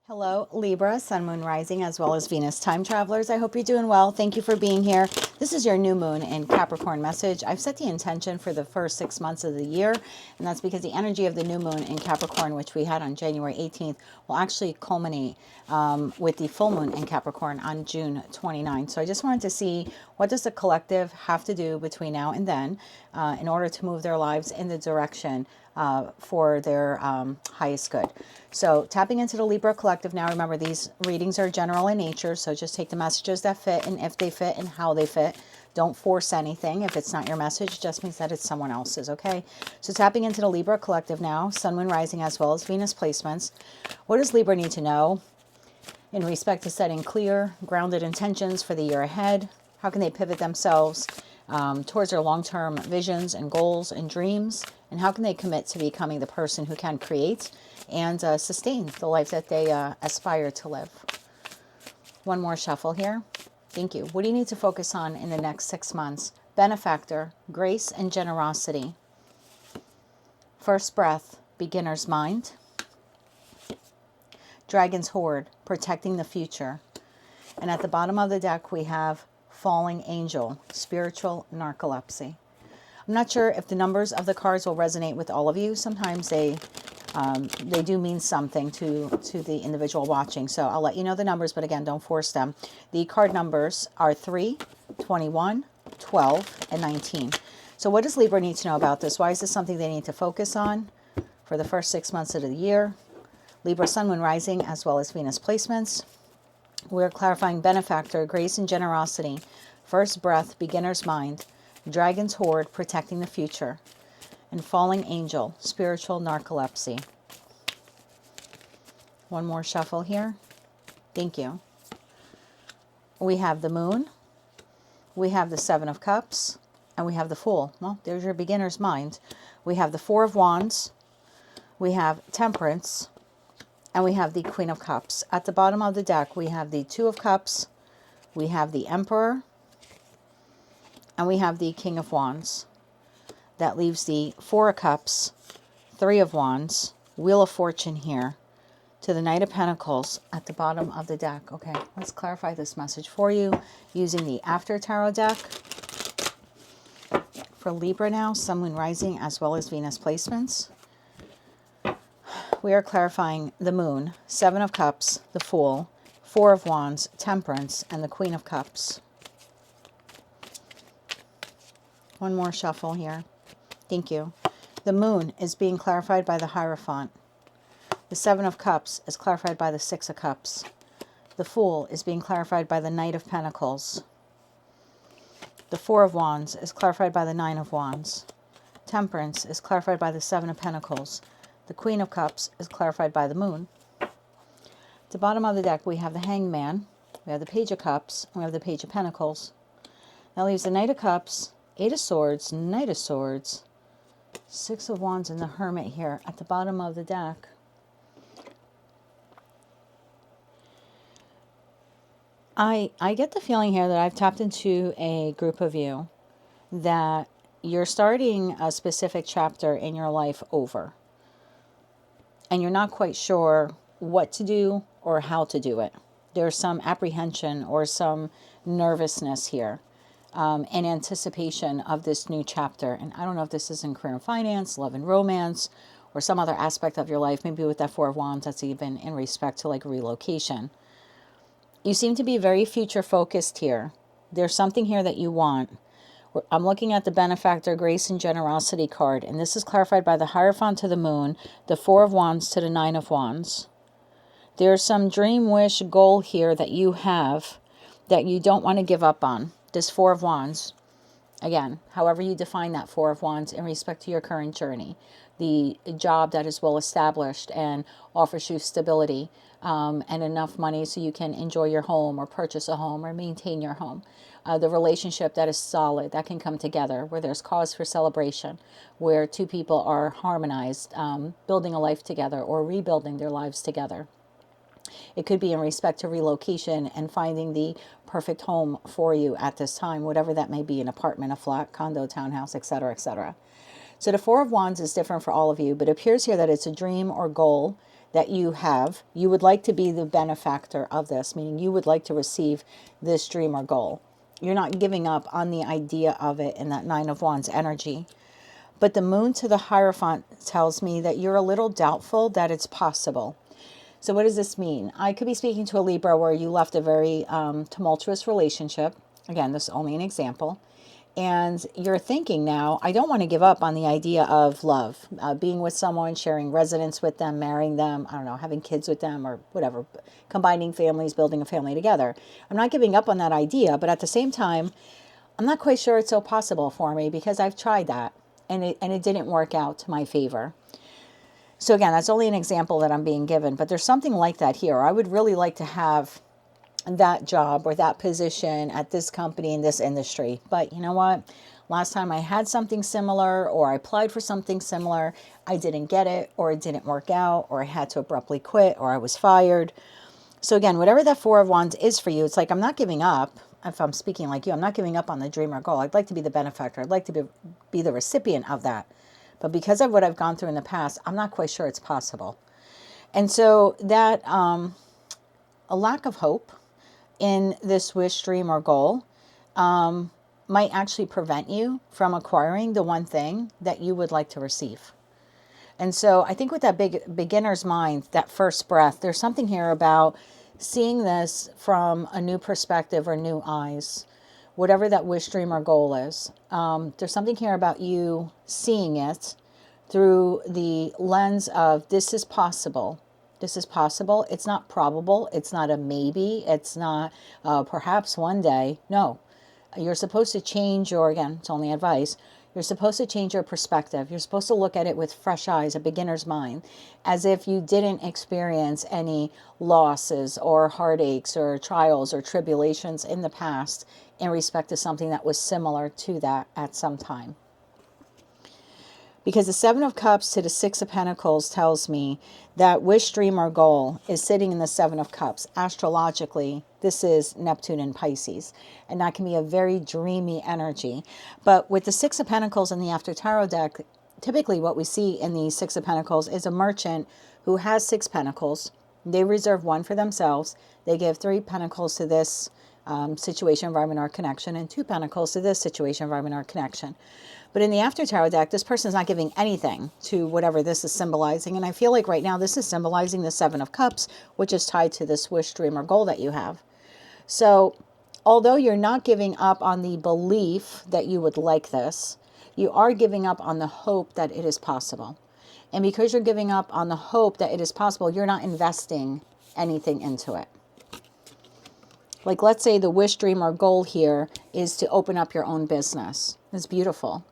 Hello, Libra, Sun, Moon, Rising, as well as Venus time travelers. I hope you're doing well. Thank you for being here. This is your new moon in Capricorn message. I've set the intention for the first 6 months of the year, and that's because the energy of the new moon in Capricorn, which we had on January 18th, will actually culminate with the full moon in Capricorn on June 29th. So I just wanted to see, what does the collective have to do between now and then in order to move their lives in the direction for their highest good. So tapping into the Libra collective now. Remember, these readings are general in nature, so just take the messages that fit, and if they fit and how they fit. Don't force anything. If it's not your message, it just means that it's someone else's, okay? So tapping into the Libra collective now, Sun, Moon, Rising, as well as Venus placements. What does Libra need to know in respect to setting clear, grounded intentions for the year ahead? How can they pivot themselves towards their long-term visions and goals and dreams? And how can they commit to becoming the person who can create and sustain the life that they aspire to live? One more shuffle here. Thank you. What do you need to focus on in the next 6 months? Benefactor, grace and generosity. First breath, beginner's mind. Dragon's hoard, protecting the future. And at the bottom of the deck, we have falling angel, spiritual narcolepsy. I'm not sure if the numbers of the cards will resonate with all of you. Sometimes they do mean something to the individual watching. So I'll let you know the numbers, but again, don't force them. The card numbers are 3, 21, 12, and 19. So what does Libra need to know about this? Why is this something they need to focus on for the first 6 months of the year? Libra, Sun, Moon, Rising, as well as Venus placements. We're clarifying benefactor, grace and generosity. First breath, beginner's mind. Dragon's hoard, protecting the future. And falling angel, spiritual narcolepsy. One more shuffle here. Thank you. We have the moon. We have the 7 of cups. And we have the fool. Well, there's your beginner's mind. We have the 4 of wands. We have temperance. And we have the Queen of Cups. At the bottom of the deck, we have the 2 of Cups. We have the Emperor. And we have the King of Wands. That leaves the 4 of Cups, 3 of Wands, Wheel of Fortune here, to the Knight of Pentacles at the bottom of the deck. Okay, let's clarify this message for you using the After Tarot deck. For Libra now, Sun, Moon, Rising, as well as Venus placements. We are clarifying the Moon, 7 of Cups, the Fool, 4 of Wands, Temperance, and the Queen of Cups. One more shuffle here. Thank you. The Moon is being clarified by the Hierophant. The 7 of Cups is clarified by the 6 of Cups. The Fool is being clarified by the Knight of Pentacles. The 4 of Wands is clarified by the 9 of Wands. Temperance is clarified by the 7 of Pentacles. The Queen of Cups is clarified by the Moon. At the bottom of the deck, we have the Hangman. We have the Page of Cups. And we have the Page of Pentacles. That leaves the Knight of Cups, 8 of Swords, Knight of Swords, 6 of Wands, and the Hermit here at the bottom of the deck. I get the feeling here that I've tapped into a group of you that you're starting a specific chapter in your life over. And you're not quite sure what to do or how to do it. There's some apprehension or some nervousness here. In anticipation of this new chapter. And I don't know if this is in career and finance, love and romance, or some other aspect of your life. Maybe with that 4 of Wands, that's even in respect to like relocation. You seem to be very future focused here. There's something here that you want. I'm looking at the benefactor, grace and generosity card. And this is clarified by the Hierophant to the Moon, the 4 of Wands to the 9 of Wands. There's some dream, wish, goal here that you have that you don't want to give up on. This 4 of Wands, again, however you define that 4 of Wands in respect to your current journey, the job that is well established and offers you stability and enough money so you can enjoy your home or purchase a home or maintain your home. The relationship that is solid, that can come together, where there's cause for celebration, where 2 people are harmonized, building a life together or rebuilding their lives together. It could be in respect to relocation and finding the perfect home for you at this time, whatever that may be, an apartment, a flat, condo, townhouse, etc., etc. So the 4 of Wands is different for all of you, but it appears here that it's a dream or goal that you have. You would like to be the benefactor of this, meaning you would like to receive this dream or goal. You're not giving up on the idea of it in that Nine of Wands energy. But the moon to the Hierophant tells me that you're a little doubtful that it's possible. So what does this mean? I could be speaking to a Libra where you left a very tumultuous relationship. Again, this is only an example. And you're thinking now, I don't want to give up on the idea of love, being with someone, sharing residence with them, marrying them, I don't know, having kids with them or whatever, combining families, building a family together. I'm not giving up on that idea, but at the same time, I'm not quite sure it's so possible for me because I've tried that and it didn't work out to my favor. So again, that's only an example that I'm being given, but there's something like that here. I would really like to have that job or that position at this company in this industry. But you know what? Last time I had something similar or I applied for something similar, I didn't get it or it didn't work out or I had to abruptly quit or I was fired. So again, whatever that Four of Wands is for you, it's like I'm not giving up. If I'm speaking like you, I'm not giving up on the dream or goal. I'd like to be the benefactor. I'd like to be the recipient of that. But because of what I've gone through in the past, I'm not quite sure it's possible. And so that a lack of hope in this wish, dream, or goal might actually prevent you from acquiring the one thing that you would like to receive. And so I think with that big beginner's mind, that first breath, there's something here about seeing this from a new perspective or new eyes, whatever that wish, dream, or goal is. There's something here about you seeing it through the lens of this is possible. This is possible. It's not probable. It's not a maybe. It's not perhaps one day. No, you're supposed to change your, again, it's only advice. You're supposed to change your perspective. You're supposed to look at it with fresh eyes, a beginner's mind, as if you didn't experience any losses or heartaches or trials or tribulations in the past in respect to something that was similar to that at some time. Because the Seven of Cups to the Six of Pentacles tells me that wish, dream, or goal is sitting in the Seven of Cups. Astrologically, this is Neptune and Pisces. And that can be a very dreamy energy. But with the Six of Pentacles in the After Tarot deck, typically what we see in the Six of Pentacles is a merchant who has 6 pentacles. They reserve 1 for themselves. They give 3 pentacles to this situation, environment, or connection, and 2 pentacles to this situation, environment, or connection. But in the After Tarot deck, this person is not giving anything to whatever this is symbolizing. And I feel like right now this is symbolizing the Seven of Cups, which is tied to this wish, dream, or goal that you have. So although you're not giving up on the belief that you would like this, you are giving up on the hope that it is possible. And because you're giving up on the hope that it is possible, you're not investing anything into it. Like, let's say the wish, dream, or goal here is to open up your own business. It's beautiful.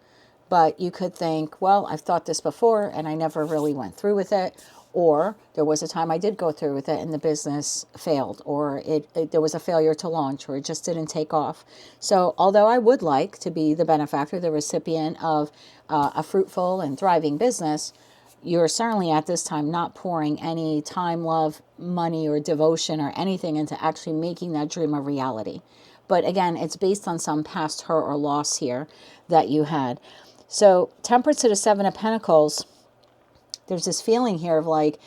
But you could think, well, I've thought this before and I never really went through with it. Or there was a time I did go through with it and the business failed. Or there was a failure to launch, or it just didn't take off. So although I would like to be the benefactor, the recipient of a fruitful and thriving business, you're certainly at this time not pouring any time, love, money, or devotion or anything into actually making that dream a reality. But again, it's based on some past hurt or loss here that you had. So Temperance to the Seven of Pentacles, there's this feeling here of like,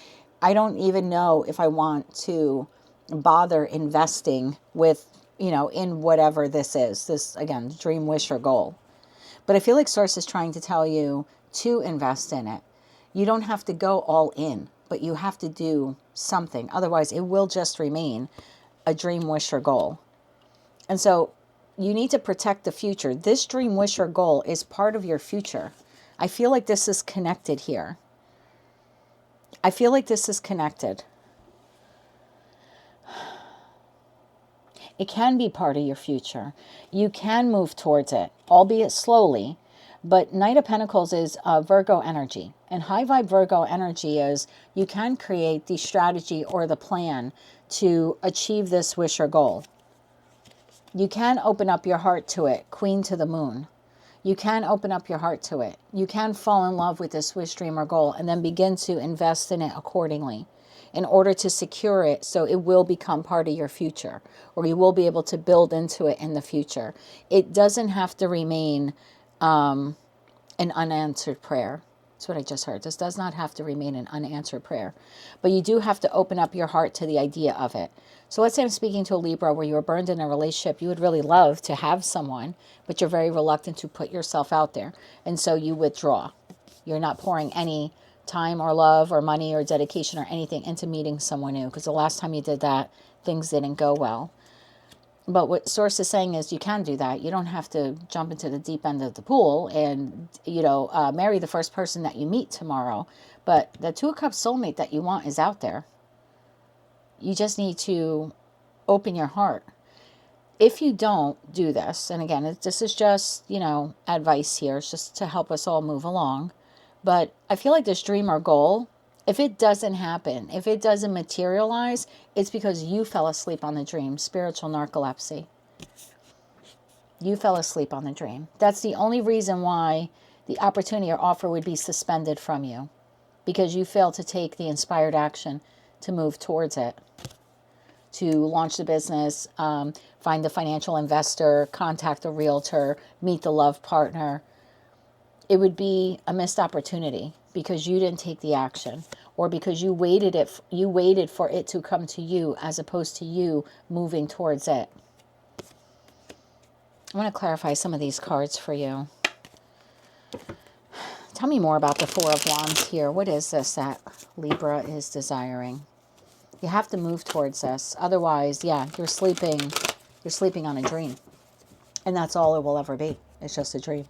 I don't even know if I want to bother investing with, in whatever this is. This, again, dream, wish, or goal. But I feel like Source is trying to tell you to invest in it. You don't have to go all in, but you have to do something. Otherwise, it will just remain a dream, wish, or goal. And so you need to protect the future. This dream, wish, or goal is part of your future. I feel like this is connected here. I feel like this is connected. It can be part of your future. You can move towards it, albeit slowly. But Knight of Pentacles is Virgo energy. And high vibe Virgo energy is you can create the strategy or the plan to achieve this wish or goal. You can open up your heart to it, Queen to the Moon. You can open up your heart to it. You can fall in love with this wish, dream, or goal and then begin to invest in it accordingly in order to secure it so it will become part of your future, or you will be able to build into it in the future. It doesn't have to remain an unanswered prayer. That's what I just heard. This does not have to remain an unanswered prayer, but you do have to open up your heart to the idea of it. So let's say I'm speaking to a Libra where you were burned in a relationship. You would really love to have someone, but you're very reluctant to put yourself out there. And so you withdraw. You're not pouring any time or love or money or dedication or anything into meeting someone new, because the last time you did that, things didn't go well. But what Source is saying is you can do that. You don't have to jump into the deep end of the pool and, marry the first person that you meet tomorrow. But the Two of Cups soulmate that you want is out there. You just need to open your heart. If you don't do this, and again, this is just, advice here. It's just to help us all move along. But I feel like this dream or goal, if it doesn't happen, if it doesn't materialize, it's because you fell asleep on the dream. Spiritual narcolepsy. You fell asleep on the dream. That's the only reason why the opportunity or offer would be suspended from you. Because you failed to take the inspired action to move towards it. To launch the business, find a financial investor, contact a realtor, meet the love partner. It would be a missed opportunity because you didn't take the action, or because you waited for it to come to you as opposed to you moving towards it. I want to clarify some of these cards for you. Tell me more about the Four of Wands here. What is this that Libra is desiring? You have to move towards this. Otherwise, you're sleeping on a dream. And that's all it will ever be. It's just a dream.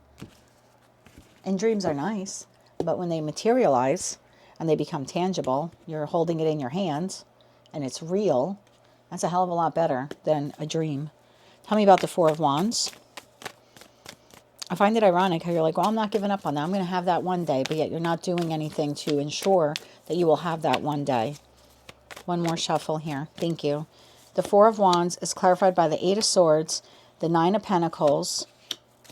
And dreams are nice, but when they materialize and they become tangible, you're holding it in your hands and it's real, that's a hell of a lot better than a dream. Tell me about the Four of Wands. I find it ironic how you're like, well, I'm not giving up on that. I'm going to have that one day, but yet you're not doing anything to ensure that you will have that one day. One more shuffle here. Thank you. The Four of Wands is clarified by the Eight of Swords, the Nine of Pentacles,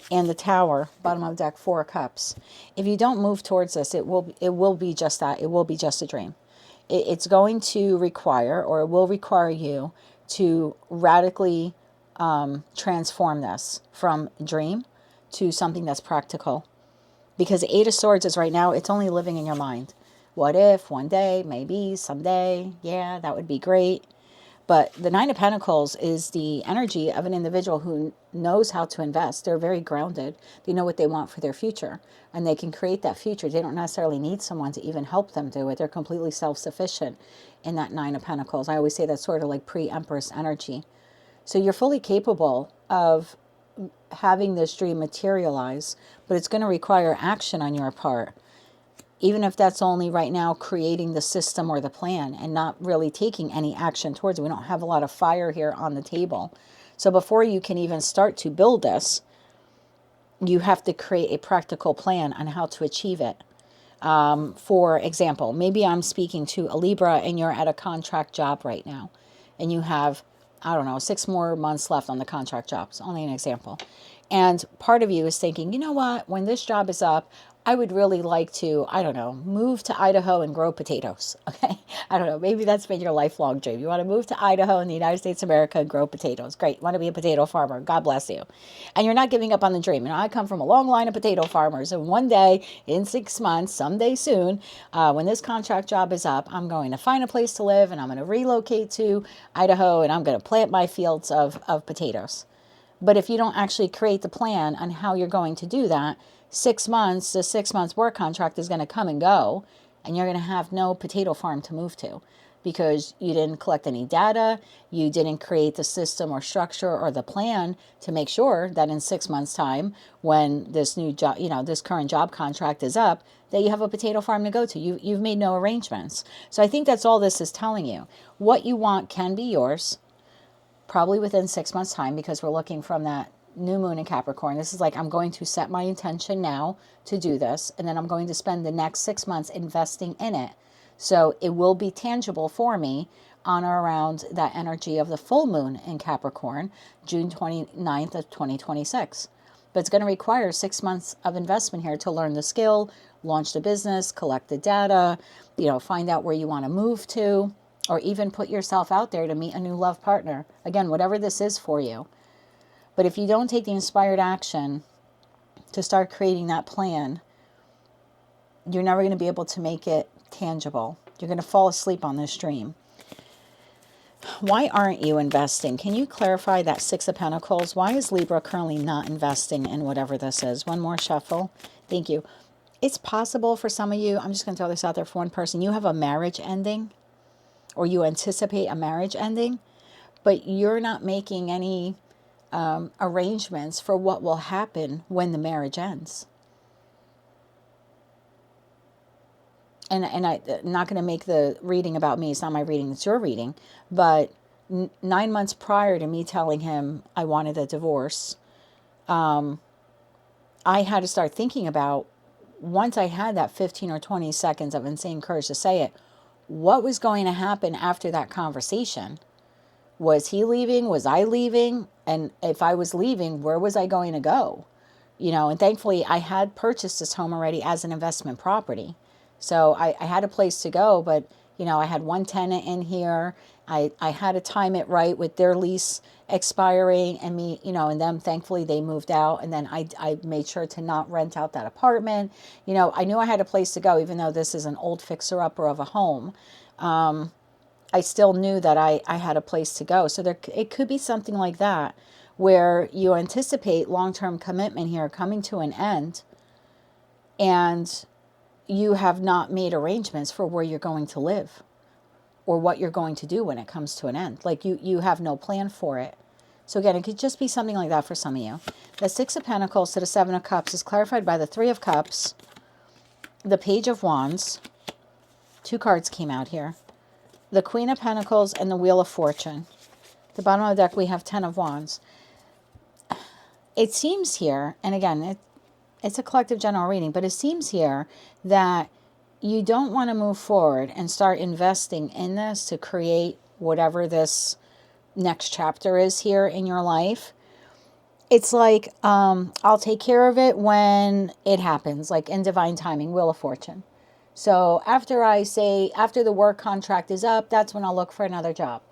and the Tower, bottom of the deck, Four of Cups. If you don't move towards this, it will be just that. It will be just a dream. It's going to require, or it will require you to radically transform this from dream to something that's practical. Because the Eight of Swords is right now, it's only living in your mind. What if, one day, maybe, someday, yeah, that would be great. But the Nine of Pentacles is the energy of an individual who knows how to invest. They're very grounded. They know what they want for their future. And they can create that future. They don't necessarily need someone to even help them do it. They're completely self-sufficient in that Nine of Pentacles. I always say that's sort of like pre-Empress energy. So you're fully capable of having this dream materialize. But it's going to require action on your part. Even if that's only right now creating the system or the plan and not really taking any action towards it. We don't have a lot of fire here on the table. So before you can even start to build this, you have to create a practical plan on how to achieve it. For example, maybe I'm speaking to a Libra and you're at a contract job right now. And you have, 6 more months left on the contract job. It's only an example. And part of you is thinking, you know what, when this job is up, I would really like to, move to Idaho and grow potatoes. Okay. Maybe that's been your lifelong dream. You want to move to Idaho in the United States of America and grow potatoes. Great. You want to be a potato farmer. God bless you. And you're not giving up on the dream. I come from a long line of potato farmers. And one day in 6 months, someday soon, when this contract job is up, I'm going to find a place to live and I'm going to relocate to Idaho and I'm going to plant my fields of potatoes. But if you don't actually create the plan on how you're going to do that, 6 months, the 6 months work contract is going to come and go, and you're going to have no potato farm to move to because you didn't collect any data, you didn't create the system or structure or the plan to make sure that in 6 months' time, when this new job, this current job contract is up, that you have a potato farm to go to. You've made no arrangements. So I think that's all this is telling you. What you want can be yours, probably within 6 months' time, because we're looking from that new moon in Capricorn. This is like, I'm going to set my intention now to do this, and then I'm going to spend the next 6 months investing in it. So it will be tangible for me on or around that energy of the full moon in Capricorn, June 29th of 2026. But it's going to require 6 months of investment here to learn the skill, launch the business, collect the data, find out where you want to move to, or even put yourself out there to meet a new love partner. Again, whatever this is for you. But if you don't take the inspired action to start creating that plan, you're never going to be able to make it tangible. You're going to fall asleep on this dream. Why aren't you investing? Can you clarify that Six of Pentacles? Why is Libra currently not investing in whatever this is? One more shuffle. Thank you. It's possible for some of you, I'm just going to throw this out there for one person, you have a marriage ending, or you anticipate a marriage ending, but you're not making any arrangements for what will happen when the marriage ends. And I'm not going to make the reading about me. It's not my reading, it's your reading. But 9 months prior to me telling him I wanted a divorce, I had to start thinking about, once I had that 15 or 20 seconds of insane courage to say it, what was going to happen after that conversation? Was he leaving? Was I leaving? And if I was leaving, where was I going to go? You know, and thankfully I had purchased this home already as an investment property. So I had a place to go, but, you know, I had one tenant in here. I had to time it right with their lease expiring and me, you know, and them, thankfully they moved out. And then I made sure to not rent out that apartment. You know, I knew I had a place to go, even though this is an old fixer-upper of a home. I still knew that I had a place to go. So it could be something like that, where you anticipate long-term commitment here coming to an end, and you have not made arrangements for where you're going to live or what you're going to do when it comes to an end. Like you have no plan for it. So again, it could just be something like that for some of you. The Six of Pentacles to the Seven of Cups is clarified by the Three of Cups, the Page of Wands. Two cards came out here. The Queen of Pentacles and the Wheel of Fortune. The bottom of the deck, we have 10 of Wands. It seems here, and again, it's a collective general reading, but it seems here that you don't want to move forward and start investing in this to create whatever this next chapter is here in your life. It's like, I'll take care of it when it happens, like in divine timing, Wheel of Fortune. So after the work contract is up, that's when I'll look for another job.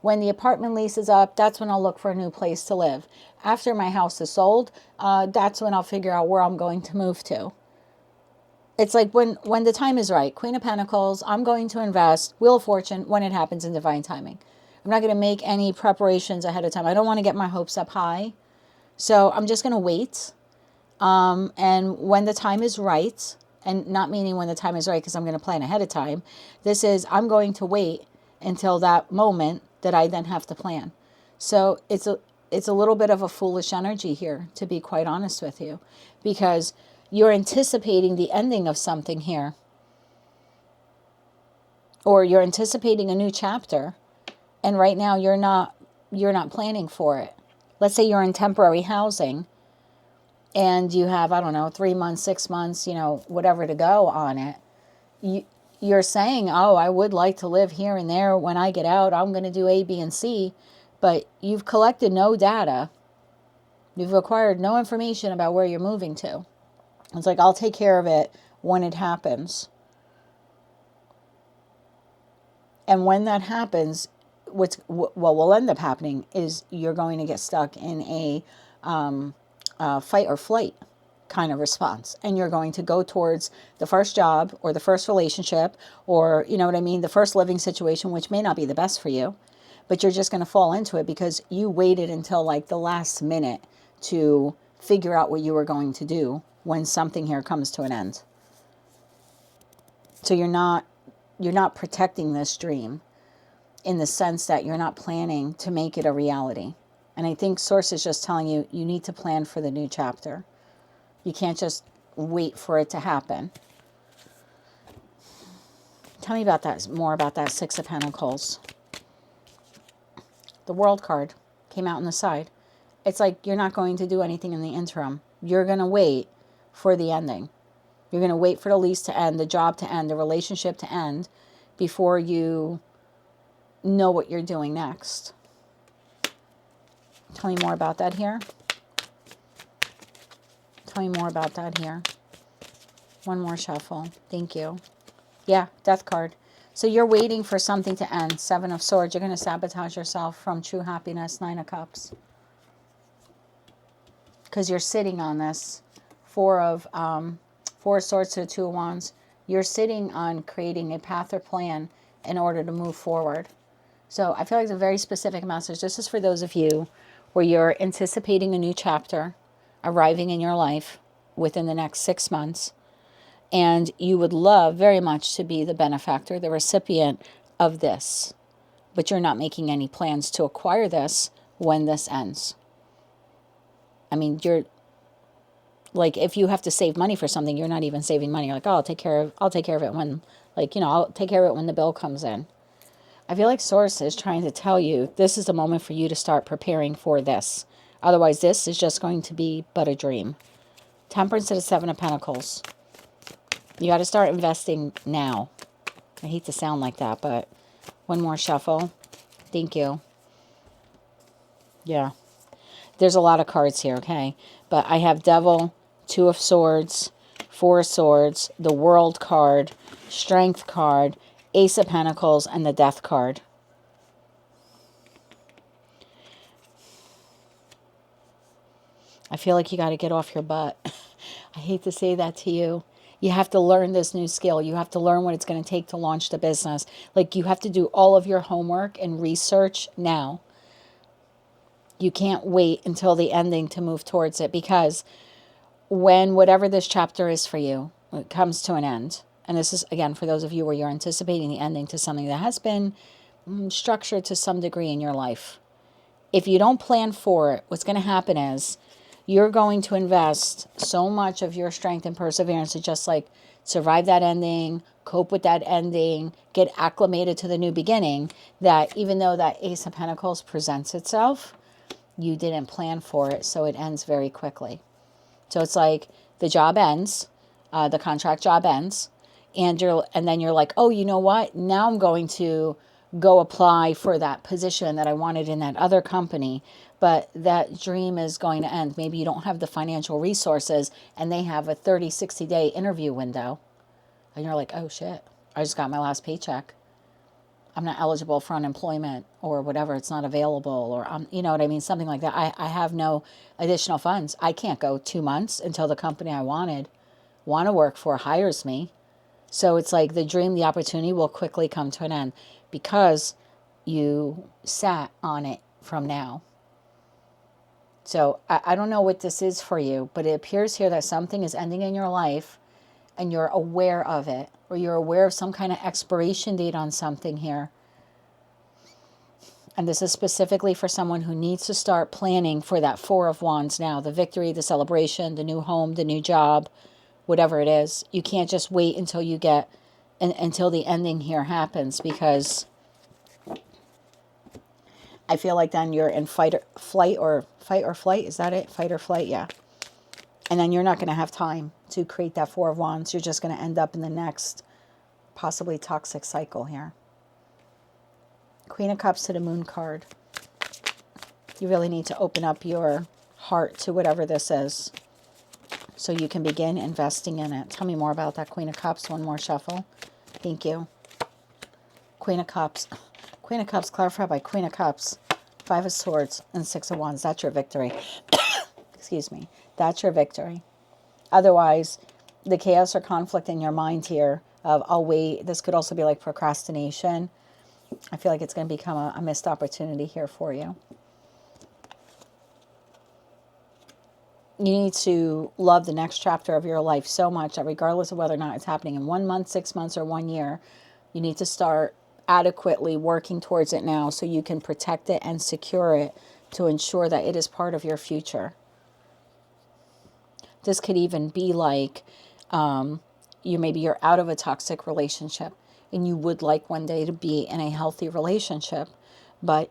When the apartment lease is up, that's when I'll look for a new place to live. After my house is sold, that's when I'll figure out where I'm going to move to. It's like when the time is right. Queen of Pentacles, I'm going to invest. Wheel of Fortune, when it happens in divine timing. I'm not going to make any preparations ahead of time. I don't want to get my hopes up high. So I'm just going to wait. And when the time is right, and not meaning when the time is right because I'm going to plan ahead of time. This is, I'm going to wait until that moment that I then have to plan. So it's a little bit of a foolish energy here, to be quite honest with you, because you're anticipating the ending of something here, or you're anticipating a new chapter, and right now you're not planning for it. Let's say you're in temporary housing and you have, I don't know, 3 months, 6 months, you know, whatever to go on it. You're saying, oh, I would like to live here and there. When I get out, I'm going to do A, B, and C. But you've collected no data. You've acquired no information about where you're moving to. It's like, I'll take care of it when it happens. And when that happens, what will end up happening is you're going to get stuck in a fight or flight kind of response. And you're going to go towards the first job or the first relationship or, you know what I mean, the first living situation, which may not be the best for you, but you're just going to fall into it because you waited until like the last minute to figure out what you were going to do when something here comes to an end. So you're not protecting this dream in the sense that you're not planning to make it a reality. And I think Source is just telling you, you need to plan for the new chapter. You can't just wait for it to happen. Tell me about that, more about that Six of Pentacles. The World card came out on the side. It's like you're not going to do anything in the interim. You're going to wait for the ending. You're going to wait for the lease to end, the job to end, the relationship to end before you know what you're doing next. Tell me more about that here. Tell me more about that here. One more shuffle. Thank you. Yeah, Death card. So you're waiting for something to end. Seven of Swords. You're going to sabotage yourself from true happiness. Nine of Cups. Because you're sitting on this. Four of Swords to the Two of Wands. You're sitting on creating a path or plan in order to move forward. So I feel like it's a very specific message. This is for those of you where you're anticipating a new chapter arriving in your life within the next 6 months. And you would love very much to be the benefactor, the recipient of this. But you're not making any plans to acquire this when this ends. I mean, you're like, if you have to save money for something, you're not even saving money. You're like, oh, I'll take care of it when, like, I'll take care of it when the bill comes in. I feel like Source is trying to tell you this is the moment for you to start preparing for this. Otherwise, this is just going to be but a dream. Temperance to the Seven of Pentacles. You got to start investing now. I hate to sound like that, but one more shuffle. Thank you. Yeah. There's a lot of cards here, okay? But I have Devil, Two of Swords, Four of Swords, the World card, Strength card, Ace of Pentacles, and the Death card. I feel like you got to get off your butt. I hate to say that to you. You have to learn this new skill. You have to learn what it's going to take to launch the business. Like, you have to do all of your homework and research now. You can't wait until the ending to move towards it, because when whatever this chapter is for you, when it comes to an end, and this is, again, for those of you where you're anticipating the ending to something that has been structured to some degree in your life. If you don't plan for it, what's going to happen is you're going to invest so much of your strength and perseverance to just like survive that ending, cope with that ending, get acclimated to the new beginning, that even though that Ace of Pentacles presents itself, you didn't plan for it, so it ends very quickly. So it's like the job ends, the contract job ends, and then you're like, oh, you know what? Now I'm going to go apply for that position that I wanted in that other company, but that dream is going to end. Maybe you don't have the financial resources, and they have a 30, 60-day interview window, and you're like, oh shit, I just got my last paycheck. I'm not eligible for unemployment or whatever. It's not available, or, you know what I mean? Something like that. I have no additional funds. I can't go 2 months until the company I want to work for hires me. So it's like the dream, the opportunity will quickly come to an end because you sat on it from now. So I don't know what this is for you, but it appears here that something is ending in your life and you're aware of it, or you're aware of some kind of expiration date on something here. And this is specifically for someone who needs to start planning for that Four of Wands now, the victory, the celebration, the new home, the new job, whatever it is. You can't just wait until you get, until the ending here happens, because I feel like then you're in fight or flight. Is that it? Fight or flight, yeah. And then you're not going to have time to create that Four of Wands. You're just going to end up in the next possibly toxic cycle here. Queen of Cups to the Moon card. You really need to open up your heart to whatever this is so you can begin investing in it. Tell me more about that Queen of Cups. One more shuffle. Thank you. Queen of Cups. Queen of Cups clarified by Queen of Cups. Five of Swords and Six of Wands. That's your victory. Excuse me. That's your victory. Otherwise, the chaos or conflict in your mind here of, I'll wait. This could also be like procrastination. I feel like it's going to become a missed opportunity here for you. You need to love the next chapter of your life so much that regardless of whether or not it's happening in 1 month, 6 months, or 1 year, you need to start adequately working towards it now so you can protect it and secure it to ensure that it is part of your future. This could even be like maybe you're out of a toxic relationship and you would like one day to be in a healthy relationship, but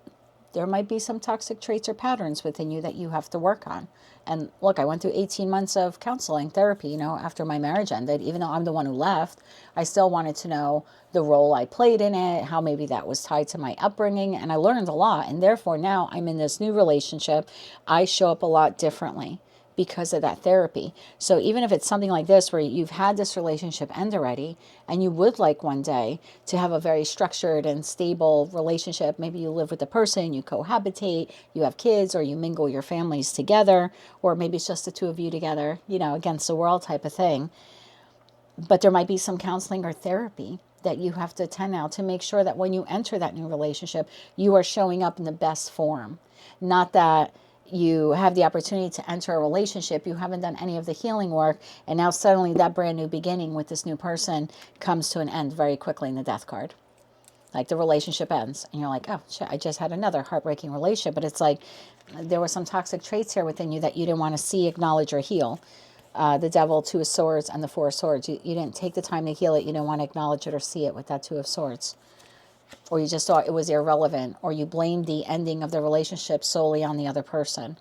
there might be some toxic traits or patterns within you that you have to work on. And look, I went through 18 months of counseling therapy, after my marriage ended. Even though I'm the one who left, I still wanted to know the role I played in it, how maybe that was tied to my upbringing, and I learned a lot. And therefore now I'm in this new relationship. I show up a lot differently because of that therapy. So even if it's something like this where you've had this relationship end already and you would like one day to have a very structured and stable relationship, maybe you live with the person, you cohabitate, you have kids, or you mingle your families together, or maybe it's just the two of you together, against the world type of thing. But there might be some counseling or therapy that you have to attend now to make sure that when you enter that new relationship, you are showing up in the best form. Not that you have the opportunity to enter a relationship, you haven't done any of the healing work, and now suddenly that brand new beginning with this new person comes to an end very quickly in the death card. Like the relationship ends and you're like, oh shit, I just had another heartbreaking relationship. But it's like there were some toxic traits here within you that you didn't want to see, acknowledge, or heal. The devil, two of swords, and the four of swords. You didn't take the time to heal it. You didn't want to acknowledge it or see it with that two of swords. Or you just thought it was irrelevant. Or you blamed the ending of the relationship solely on the other person.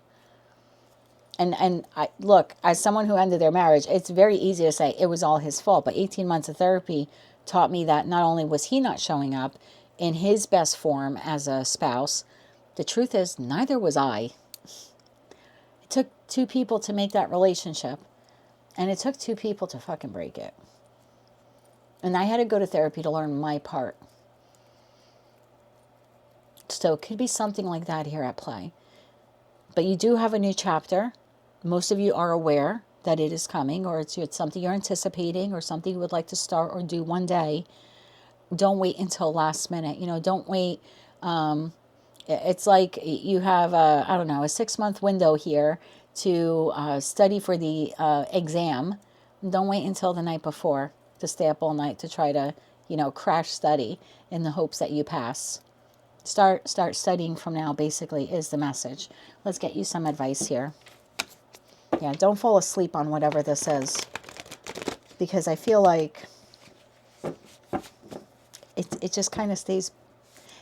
And I, look, as someone who ended their marriage, it's very easy to say it was all his fault. But 18 months of therapy taught me that not only was he not showing up in his best form as a spouse, the truth is neither was I. It took two people to make that relationship. And it took two people to fucking break it. And I had to go to therapy to learn my part. So it could be something like that here at play. But you do have a new chapter. Most of you are aware that it is coming, or it's something you're anticipating, or something you would like to start or do one day. Don't wait until last minute. Don't wait. It's like you have, I don't know, a 6-month window here to study for the exam. Don't wait until the night before to stay up all night to try to, crash study in the hopes that you pass. Start studying from now, basically, is the message. Let's get you some advice here. Yeah, don't fall asleep on whatever this is, because I feel like it just kind of stays,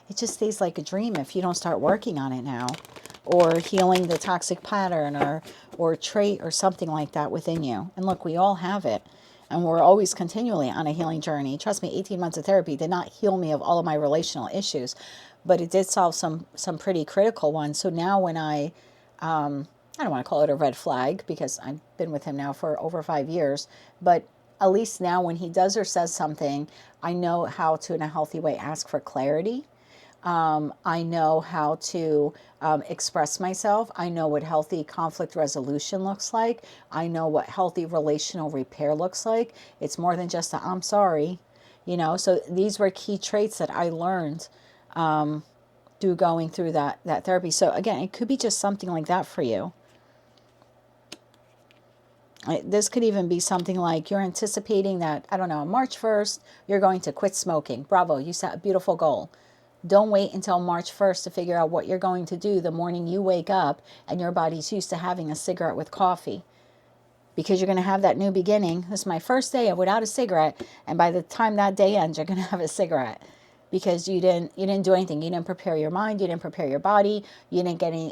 it just stays like a dream if you don't start working on it now, or healing the toxic pattern or trait or something like that within you. And look, we all have it. And we're always continually on a healing journey. Trust me, 18 months of therapy did not heal me of all of my relational issues, but it did solve some pretty critical ones. So now when I don't want to call it a red flag because I've been with him now for over 5 years, but at least now when he does or says something, I know how to, in a healthy way, ask for clarity. I know how to express myself. I know what healthy conflict resolution looks like. I know what healthy relational repair looks like. It's more than just I'm sorry, So these were key traits that I learned through going through that therapy. So again, it could be just something like that for you. This could even be something like you're anticipating that, I don't know, March 1st, you're going to quit smoking. Bravo, you set a beautiful goal. Don't wait until March 1st to figure out what you're going to do the morning you wake up and your body's used to having a cigarette with coffee. Because you're going to have that new beginning. This is my first day without a cigarette. And by the time that day ends, you're going to have a cigarette. Because you didn't do anything. You didn't prepare your mind. You didn't prepare your body. You didn't get any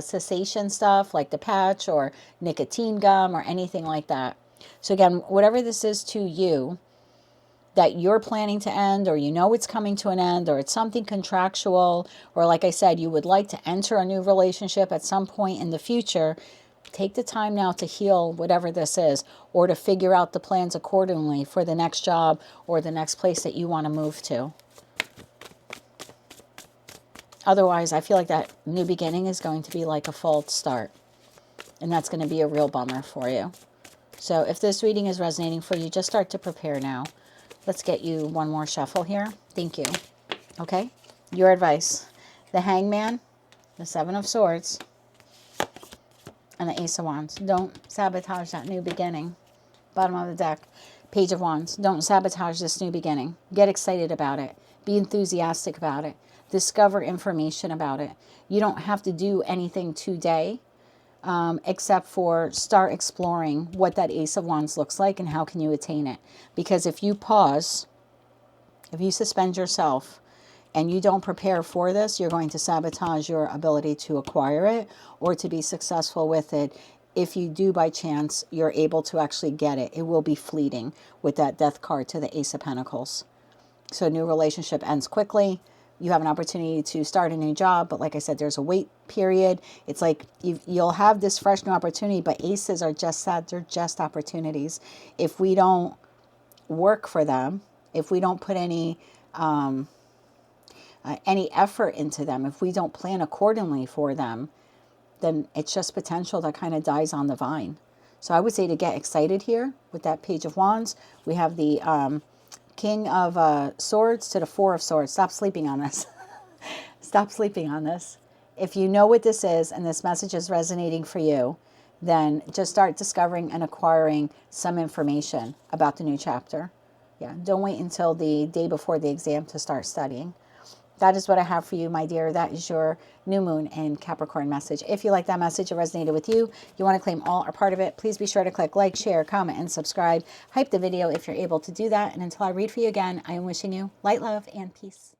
cessation stuff like the patch or nicotine gum or anything like that. So again, whatever this is to you, that you're planning to end, or it's coming to an end, or it's something contractual, or like I said, you would like to enter a new relationship at some point in the future, take the time now to heal whatever this is, or to figure out the plans accordingly for the next job or the next place that you want to move to. Otherwise, I feel like that new beginning is going to be like a false start, and that's going to be a real bummer for you. So if this reading is resonating for you, just start to prepare now. Let's get you one more shuffle here. Thank you. Okay? Your advice. The Hangman, the Seven of Swords, and the Ace of Wands. Don't sabotage that new beginning. Bottom of the deck. Page of Wands. Don't sabotage this new beginning. Get excited about it. Be enthusiastic about it. Discover information about it. You don't have to do anything today. Except for start exploring what that Ace of Wands looks like and how can you attain it. Because if you pause, if you suspend yourself and you don't prepare for this, you're going to sabotage your ability to acquire it or to be successful with it. If you do by chance, you're able to actually get it. It will be fleeting with that Death card to the Ace of Pentacles. So a new relationship ends quickly. You have an opportunity to start a new job, but like I said, there's a wait period. It's like you'll have this fresh new opportunity, but aces are just that. They're just opportunities. If we don't work for them, if we don't put any effort into them, if we don't plan accordingly for them, then it's just potential that kind of dies on the vine. So I would say to get excited here with that Page of Wands. We have the King of Swords to the Four of Swords. Stop sleeping on this. Stop sleeping on this. If you know what this is and this message is resonating for you, then just start discovering and acquiring some information about the new chapter. Yeah, don't wait until the day before the exam to start studying. That is what I have for you, my dear. That is your new moon and Capricorn message. If you like that message, it resonated with you, you want to claim all or part of it, please be sure to click like, share, comment, and subscribe. Hype the video if you're able to do that. And until I read for you again, I am wishing you light, love, and peace.